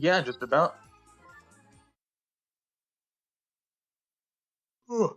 Yeah, just about. Ugh.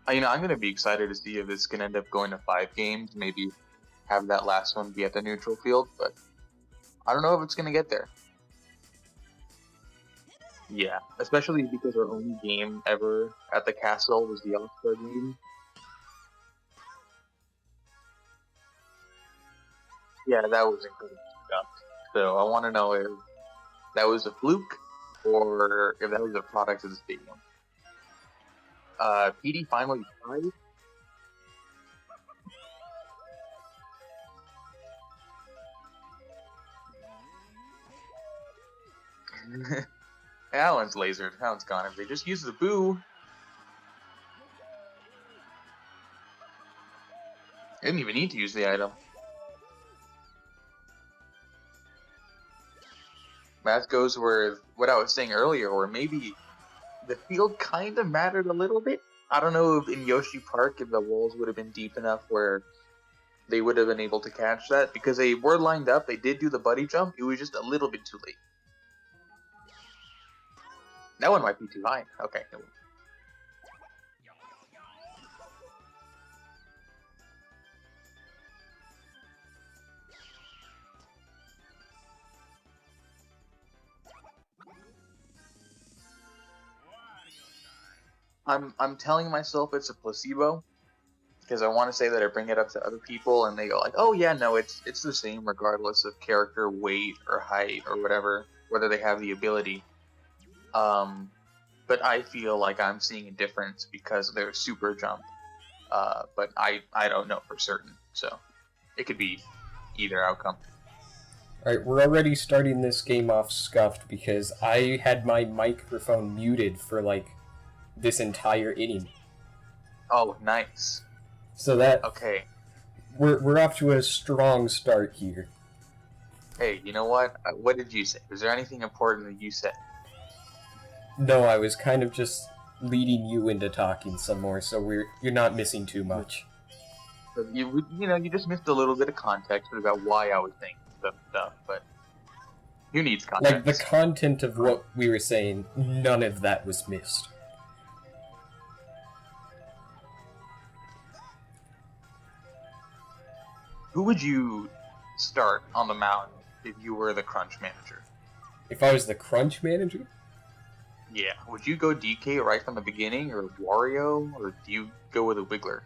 I'm gonna be excited to see if this can end up going to 5 games. Maybe have that last one be at the neutral field, but I don't know if it's gonna get there. Yeah, especially because our only game ever at the castle was the All-Star game. Yeah, that was incredibly stuff. So I want to know if that was a fluke or if that was a product of the stadium. PD finally died. That one's lasered. That one's gone. If they just use the boo, they didn't even need to use the item. That goes with what I was saying earlier, where maybe the field kind of mattered a little bit. I don't know if in Yoshi Park, if the walls would have been deep enough where they would have been able to catch that, because they were lined up, they did do the buddy jump, it was just a little bit too late. That one might be too high. Okay. I'm telling myself it's a placebo because I want to say that I bring it up to other people and they go like, "Oh yeah, no, it's the same regardless of character weight or height or whatever, whether they have the ability." But I feel like I'm seeing a difference because of their super jump. But I don't know for certain, so it could be either outcome. Alright, we're already starting this game off scuffed because I had my microphone muted for like this entire inning. Oh, nice. So that Okay. we're off to a strong start here. Hey, you know what? What did you say? Was there anything important that you said? No, I was kind of just leading you into talking some more, so you're not missing too much. So you just missed a little bit of context about why I was saying some stuff, but who needs context? Like the content of what we were saying, none of that was missed. Who would you start on the mound if you were the Crunch manager? If I was the Crunch manager? Yeah. Would you go DK right from the beginning, or Wario, or do you go with a Wiggler?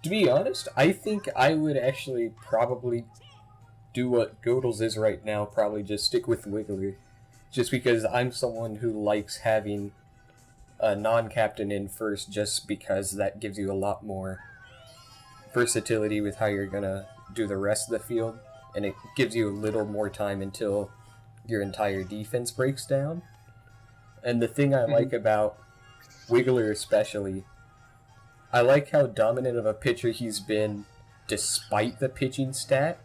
To be honest, I think I would actually probably do what Chortles is right now, probably just stick with Wiggler. Just because I'm someone who likes having a non-captain in first, just because that gives you a lot more versatility with how you're gonna do the rest of the field, and it gives you a little more time until your entire defense breaks down. And the thing I like about Wiggler especially, I like how dominant of a pitcher he's been despite the pitching stat,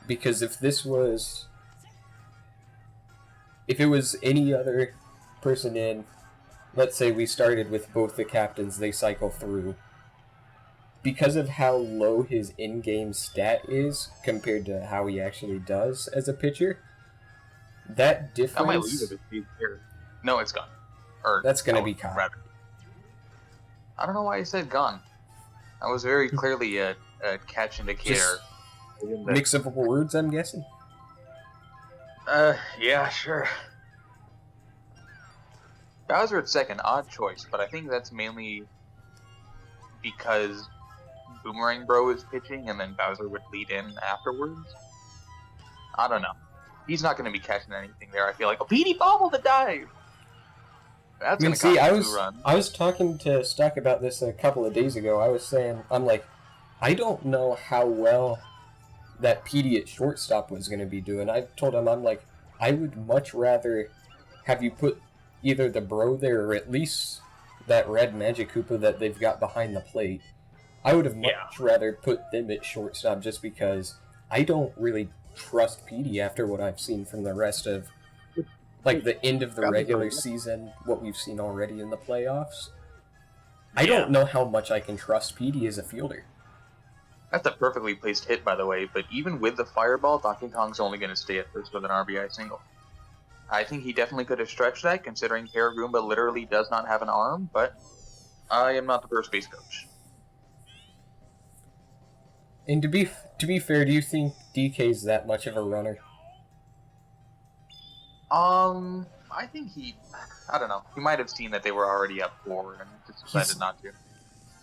because if it was any other person in, let's say we started with both the captains, they cycle through, because of how low his in-game stat is compared to how he actually does as a pitcher, that difference... I might leave it if he's here. No, it's gone. Or that's going to be caught. Rather. I don't know why I said gone. That was very clearly a catch indicator. Mix up words, I'm guessing? Yeah, sure. Bowser at second, odd choice, but I think that's mainly because Boomerang Bro is pitching and then Bowser would lead in afterwards. I don't know. He's not going to be catching anything there, I feel like. Oh, Petey bobbled the dive! That's going to cost 2 runs. I was talking to Stuck about this a couple of days ago. I was saying, I'm like, I don't know how well that PD at shortstop was going to be doing. I told him, I'm like, I would much rather have you put either the Bro there or at least that red Magic Koopa that they've got behind the plate. I would have much rather put them at shortstop just because I don't really trust PD after what I've seen from the rest of like the end of the regular season, what we've seen already in the playoffs. I don't know how much I can trust PD as a fielder. That's a perfectly placed hit, by the way, but even with the fireball, Donkey Kong's only going to stay at first with an RBI single. I think he definitely could have stretched that, considering Hair Goomba literally does not have an arm, but I am not the first base coach. And to be fair, do you think DK's that much of a runner? I think I don't know. He might have seen that they were already up 4 and just decided not to.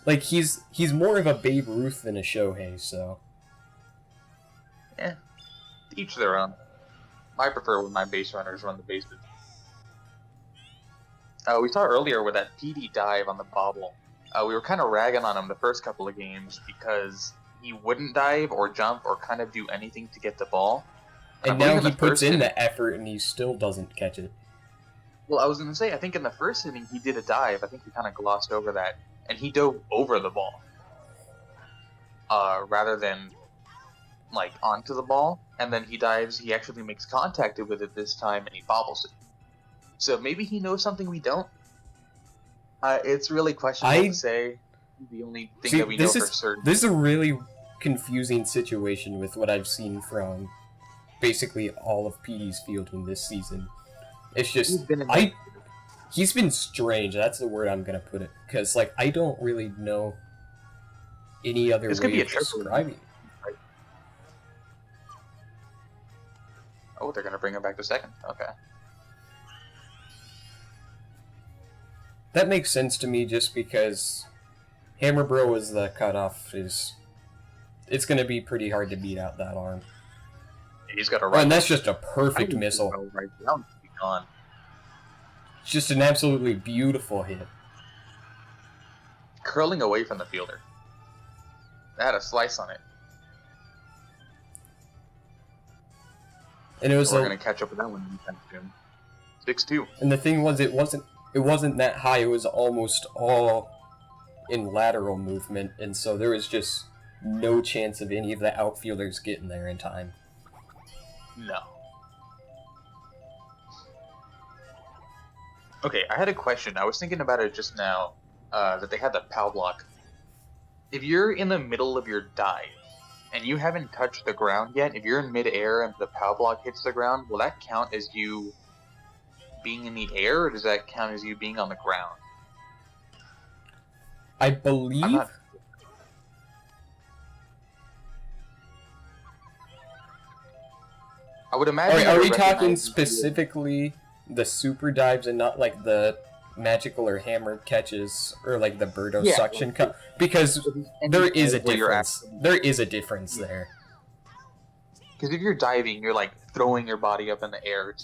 Like, he's more of a Babe Ruth than a Shohei, so... Yeah, each their own. I prefer when my base runners run the bases. We saw earlier with that PD dive on the bobble. We were kind of ragging on him the first couple of games because he wouldn't dive or jump or kind of do anything to get the ball. And now he puts in the effort and he still doesn't catch it. Well, I was going to say, I think in the first inning he did a dive. I think he kind of glossed over that. And he dove over the ball. Rather than, like, onto the ball. And then he dives, he actually makes contact with it this time, and he bobbles it. So maybe he knows something we don't. It's really questionable to say. The only thing that we know for certain. This is a really confusing situation with what I've seen from basically all of PD's fielding this season. It's just he's been strange. That's the word I'm gonna put it, because like I don't really know any other way of describing it. Right? Oh, they're gonna bring him back to second. Okay. That makes sense to me, just because Hammer Bro is the cutoff. It's gonna be pretty hard to beat out that arm. He's got a right. And that's just a perfect missile. Right down, gone. It's just an absolutely beautiful hit. Curling away from the fielder. That had a slice on it. And it was. We're gonna catch up with that one anytime soon. 6-2. And the thing was, it wasn't that high. It was almost all in lateral movement, and so there was just no chance of any of the outfielders getting there in time. No. Okay, I had a question. I was thinking about it just now, that they had the POW block. If you're in the middle of your dive, and you haven't touched the ground yet, if you're in mid-air and the POW block hits the ground, will that count as you being in the air, or does that count as you being on the ground? I believe... I would imagine... Are we talking specifically the super dives and not like the magical or hammer catches or like the Birdo suction cut? Because there is a difference. There is a difference there. Because if you're diving, you're like throwing your body up in the air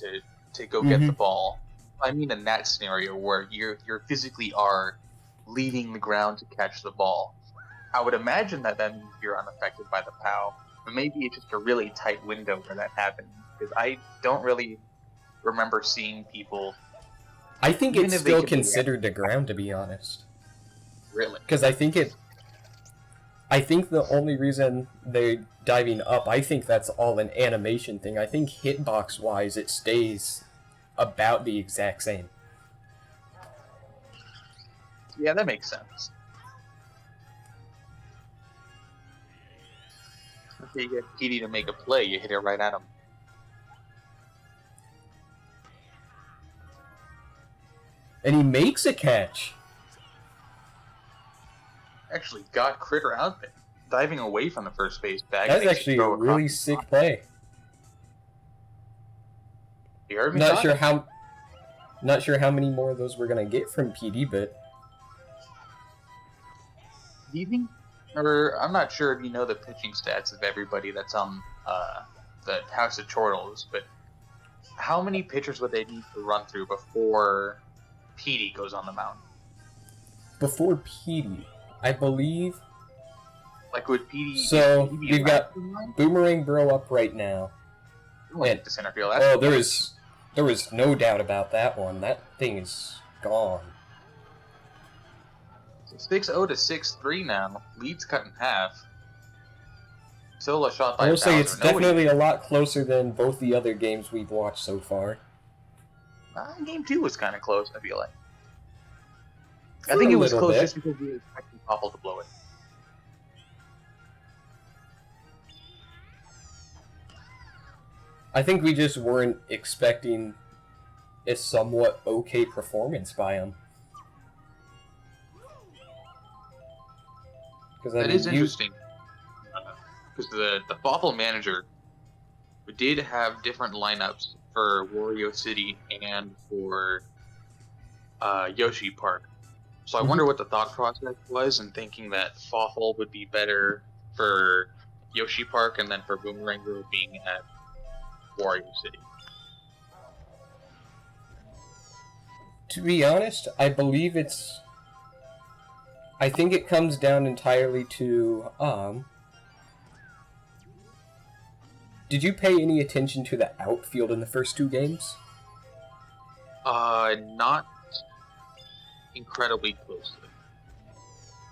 to go get the ball. I mean, in that scenario where you're physically are leaving the ground to catch the ball, I would imagine that means you're unaffected by the POW. But maybe it's just a really tight window where that happens. Because I don't really remember seeing people. I think it's still considered the ground, to be honest. Really? Because I think the only reason they're diving up, I think that's all an animation thing. I think hitbox-wise, it stays about the exact same. Yeah, that makes sense. Okay, you get PD to make a play, you hit it right at him. And he makes a catch. Actually got Critter out there, diving away from the first base bag. That's actually a really sick play. You heard me? Not sure how many more of those we're gonna get from PD, but do you think? Or I'm not sure if you know the pitching stats of everybody that's on the House of Chortles, but how many pitchers would they need to run through before PD goes on the mound? Before PD, I believe. Like, would PD... So, we've got Boomerang Bro up right now. Went to center field. There was no doubt about that one. That thing is gone. 6-0 to 6-3 now. Lead's cut in half. Sola shot by I will say it's definitely a lot closer than both the other games we've watched so far. Game 2 was kind of close, I feel like. I think it was close just because we were expecting Fawful to blow it. I think we just weren't expecting a somewhat okay performance by him. That is interesting. Because the Fawful manager did have different lineups for Wario City and for Yoshi Park. So I wonder what the thought process was in thinking that Fawful would be better for Yoshi Park and then for Boomerang Grove being at Wario City. To be honest, I think it comes down entirely to, did you pay any attention to the outfield in the first 2 games? Not incredibly closely.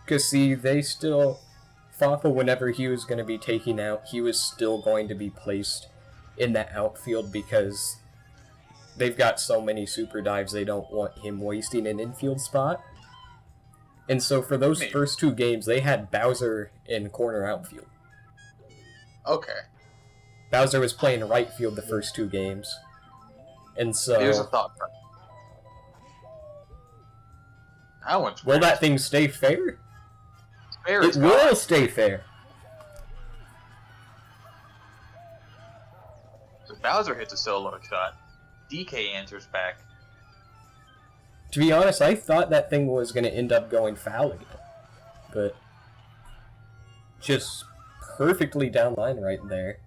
Because, see, Fawful, whenever he was going to be taken out, he was still going to be placed in the outfield because they've got so many super dives, they don't want him wasting an infield spot. And so for those first 2 games, they had Bowser in corner outfield. Okay. Bowser was playing right field the first 2 games. And so... There's a thought process. That one's will that thing stay fair? Fair it will stay fair. So Bowser hits a solo shot. DK answers back. To be honest, I thought that thing was going to end up going foul again. But just perfectly down line right there.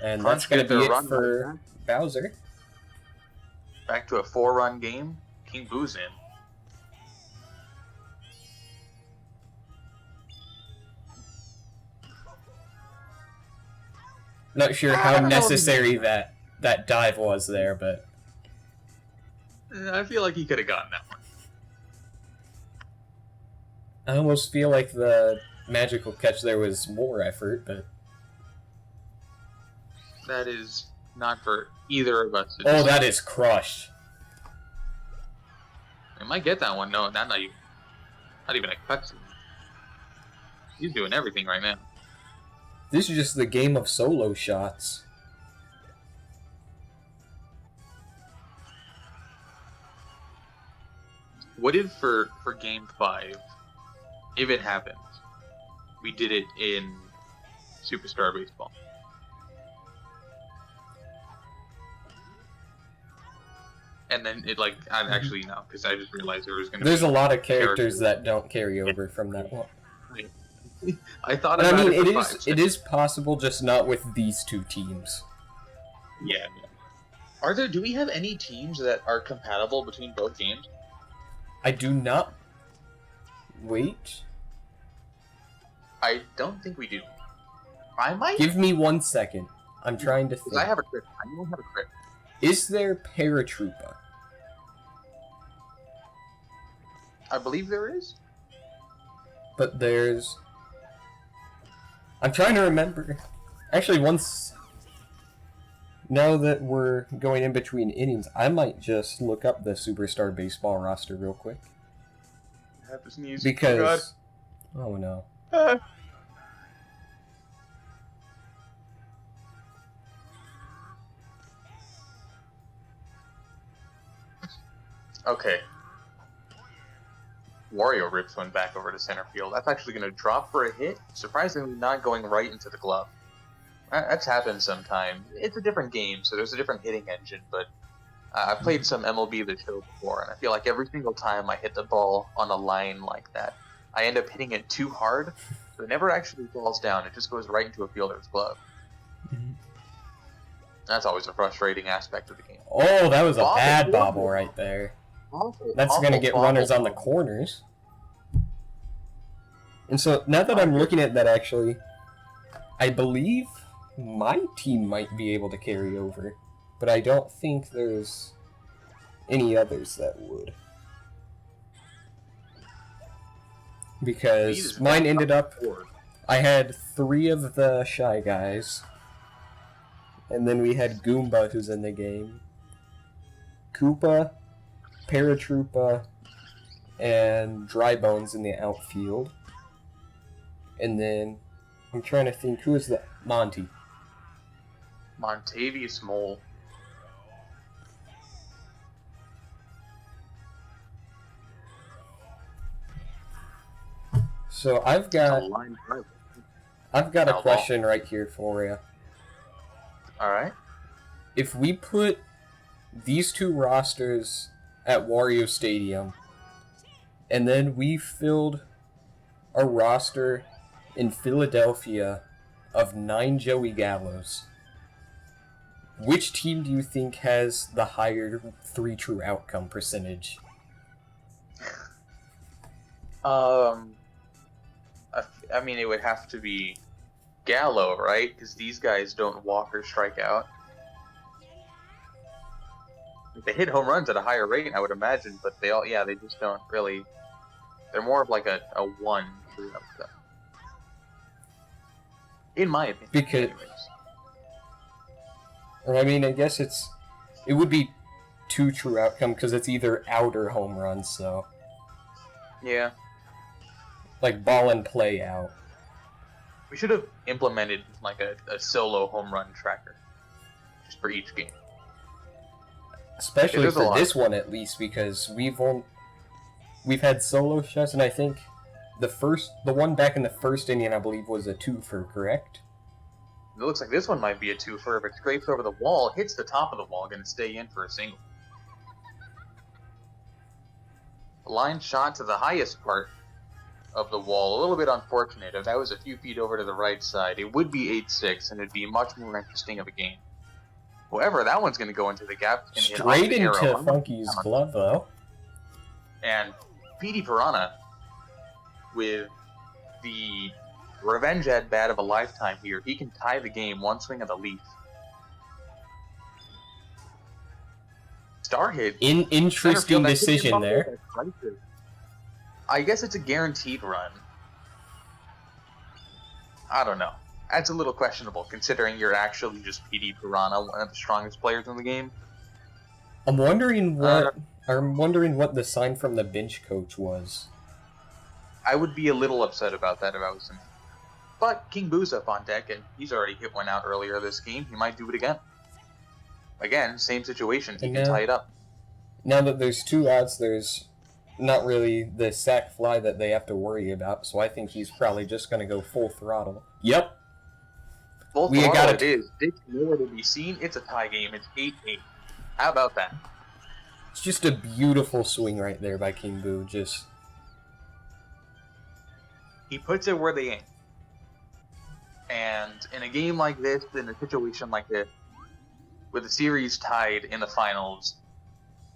And Krunch that's going to be it for right Bowser. Back to a 4-run game. King Boo's in. Not sure how necessary that dive was there, but... I feel like he could have gotten that one. I almost feel like the magical catch there was more effort, but... That is not for either of us. Oh, that is crushed. I might get that one. No, not even a cutscene. He's doing everything right now. This is just the game of solo shots. What if for Game 5, if it happens, we did it in Superstar Baseball? And then it actually no, because I just realized there was going to be... There's a lot of characters that don't carry over from that one. I thought about it is possible, just not with these 2 teams. Yeah. Do we have any teams that are compatible between both games? I do not. Wait. I don't think we do. I might. Give me 1 second. I'm trying to think. I have a crit. I don't have a crit. Is there Paratroopa? I believe there is. But there's... I'm trying to remember. Actually, now that we're going in between innings, I might just look up the Superstar Baseball roster real quick. I have to sneeze. Because... Oh no. Okay. Wario rips one back over to center field. That's actually going to drop for a hit. Surprisingly, not going right into the glove. That's happened sometime. It's a different game, so there's a different hitting engine, but I've played some MLB The Show before, and I feel like every single time I hit the ball on a line like that, I end up hitting it too hard, so it never actually falls down. It just goes right into a fielder's glove. That's always a frustrating aspect of the game. Oh, that was a bad bobble right there. That's going to get runners on the corners. And so, now that I'm looking at that, actually, I believe my team might be able to carry over, but I don't think there's any others that would. Because mine ended up... I had 3 of the Shy Guys, and then we had Goomba, who's in the game, Koopa, Paratroopa, and Dry Bones in the outfield. And then, I'm trying to think, who is the... Monty. Montavious Mole. So It's a line drive. I've got a Foul ball. question right here for you. All right. If we put these two rosters at Wario Stadium, and then we filled a roster in Philadelphia of 9 Joey Gallos, which team do you think has the higher 3 true outcome percentage? I mean, it would have to be Gallo, right? Because these guys don't walk or strike out. They hit home runs at a higher rate, I would imagine, but they just don't really. They're more of like a 1 true outcome. In my opinion. Because, I mean, I guess it would be 2 true outcome because it's either out or home runs, so. Yeah. Like ball and play out. We should have implemented like a solo home run tracker. Just for each game. Especially for this one at least, because we've had solo shots, and I think the one back in the first inning I believe was a 2-fer, correct? It looks like this one might be a 2-fer. If it scrapes over the wall, hits the top of the wall, gonna stay in for a single. Line shot to the highest part of the wall. A little bit unfortunate. If that was a few feet over to the right side, it would be 8-6, and it'd be much more interesting of a game. However, that one's going to go into the gap. And straight into Funky's glove, though. And Petey Piranha, with the revenge at bat of a lifetime here, he can tie the game one swing of the leaf. Star hit. Interesting decision there. I guess it's a guaranteed run. I don't know. That's a little questionable, considering you're actually just PD Piranha, one of the strongest players in the game. I'm wondering what the sign from the bench coach was. I would be a little upset about that if I was him. But King Boo's up on deck, and he's already hit one out earlier this game. He might do it again. Again, same situation. He can tie it up. Now that there's 2 outs, there's not really the sack fly that they have to worry about, so I think he's probably just going to go full throttle. Yep. Full throttle it is. It's nowhere to be seen. It's a tie game. It's 8-8. How about that? It's just a beautiful swing right there by King Boo. He puts it where they aim. And in a game like this, in a situation like this, with the series tied in the finals,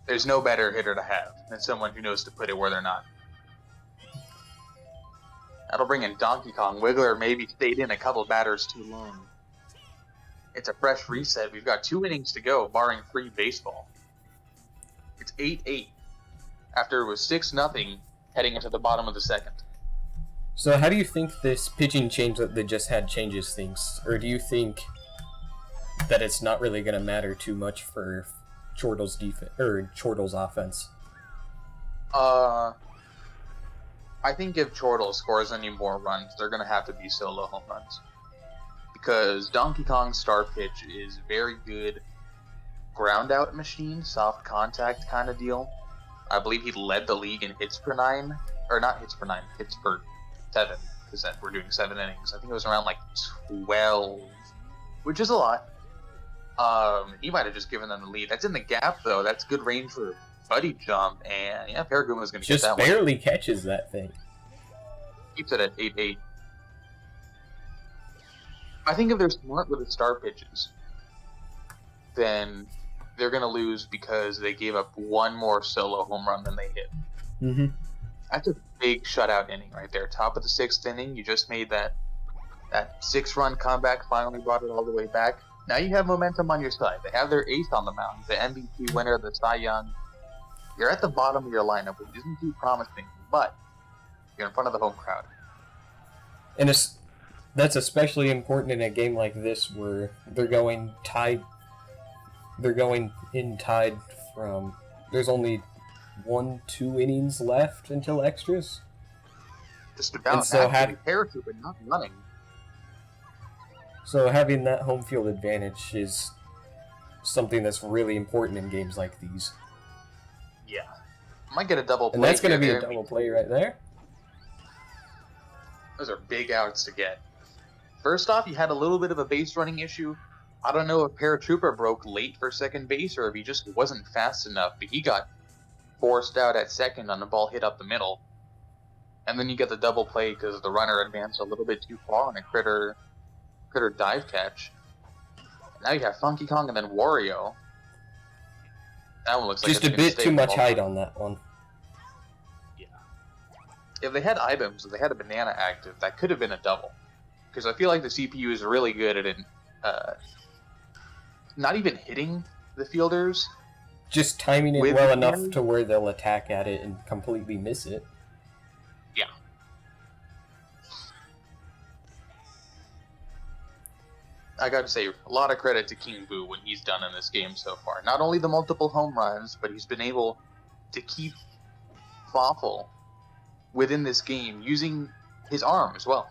there's no better hitter to have than someone who knows to put it where they're not. That'll bring in Donkey Kong. Wiggler maybe stayed in a couple batters too long. It's a fresh reset. We've got 2 innings to go, barring free baseball. It's 8-8 after it was 6-0 heading into the bottom of the second. So how do you think this pitching change that they just had changes things? Or do you think that it's not really going to matter too much for Chortles' defense or Chortles' offense? I think if Chortles scores any more runs, they're going to have to be solo home runs. Because Donkey Kong's star pitch is very good ground out machine, soft contact kind of deal. I believe he led the league in hits per 9, or not hits per 9, hits per 7, because we're doing 7 innings. I think it was around like 12, which is a lot. He might have just given them the lead. That's in the gap, though. That's good range for buddy jump, and yeah, Paraguma's going to get that one. Just barely catches that thing. Keeps it at 8-8. I think if they're smart with the star pitches, then they're going to lose because they gave up one more solo home run than they hit. Mm-hmm. That's a big shutout inning right there. Top of the 6th inning, you just made that 6-run comeback, finally brought it all the way back. Now you have momentum on your side. They have their ace on the mound, the MVP winner, the Cy Young. You're at the bottom of your lineup, which isn't too promising, but you're in front of the home crowd. And that's especially important in a game like this where they're going tied. They're going in tied from. There's only 1-2 innings left until extras. Just about. And so actually, parachute, but not running. So having that home field advantage is something that's really important in games like these. Yeah. Might get a double play. And that's going to be there. a double play right there. Those are big outs to get. First off, you had a little bit of a base running issue. I don't know if Paratrooper broke late for second base or if he just wasn't fast enough, but he got forced out at second on the ball hit up the middle. And then you get the double play because the runner advanced a little bit too far on a critter dive catch. Now you have Funky Kong and then Wario. That one looks like just a bit too much height on that one. Yeah. If they had items, if they had a banana active, that could have been a double. Because I feel like the CPU is really good at it, not even hitting the fielders. Just timing it well enough to where they'll attack at it and completely miss it. Yeah. I gotta say, a lot of credit to King Boo when he's done in this game so far. Not only the multiple home runs, but he's been able to keep Fawful within this game using his arm as well.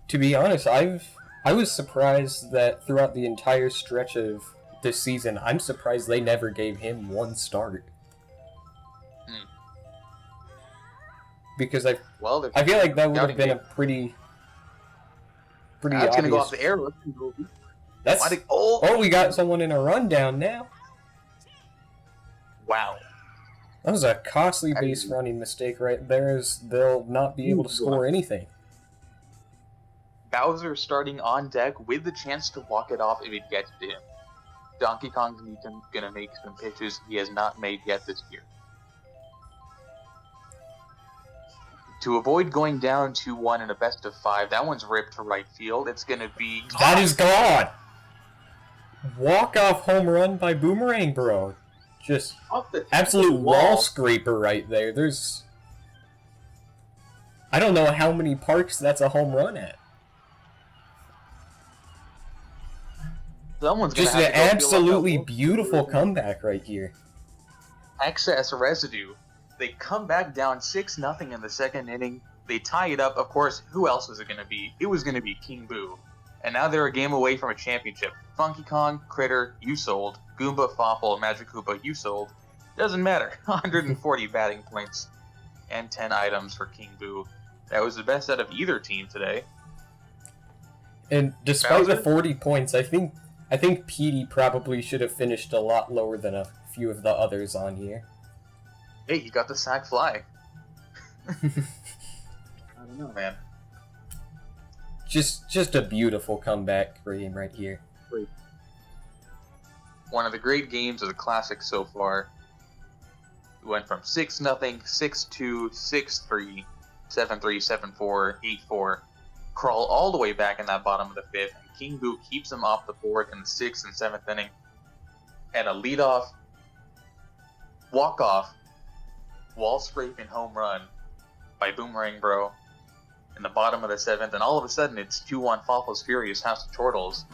To be honest, I was surprised that throughout the entire stretch of this season, I'm surprised they never gave him one start. Because I feel like that would have been a pretty that's obvious. Gonna go off the air. We got someone in a rundown now. Wow. That was a costly base running mistake right there. They'll not be able to score anything. Bowser starting on deck with the chance to walk it off if it gets to him. Donkey Kong's gonna make some pitches he has not made yet this year. To avoid going down 2-1 in a best of 5, that one's ripped to right field. It's gonna be... That is gone! Walk-off home run by Boomerang Bro. Just absolute wall scraper right there. There's... I don't know how many parks that's a home run at. Someone's just an absolutely beautiful comeback right here. Excess residue. They come back down 6-0 in the second inning. They tie it up. Of course, who else was it going to be? It was going to be King Boo. And now they're a game away from a championship. Funky Kong, Critter, you sold. Goomba, Fawful, Magic Koopa, you sold. Doesn't matter. 140 batting points and 10 items for King Boo. That was the best out of either team today. And despite the 40 points, I think Petey probably should have finished a lot lower than a few of the others on here. Hey, you got the sack fly. I don't know, man. Just a beautiful comeback game right here. Great. One of the great games of the Classic so far. We went from 6-0, 6-2, 6-3, 7-3, 7-4, 8-4. Crawl all the way back in that bottom of the 5th. And King Boo keeps them off the board in the 6th and 7th inning. And a leadoff, walk-off, wall scraping home run by Boomerang Bro in the bottom of the 7th, and all of a sudden it's 2-1 Fawful's Furious House of Chortles.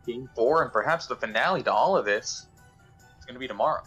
Game 4, and perhaps the finale to all of this is going to be tomorrow.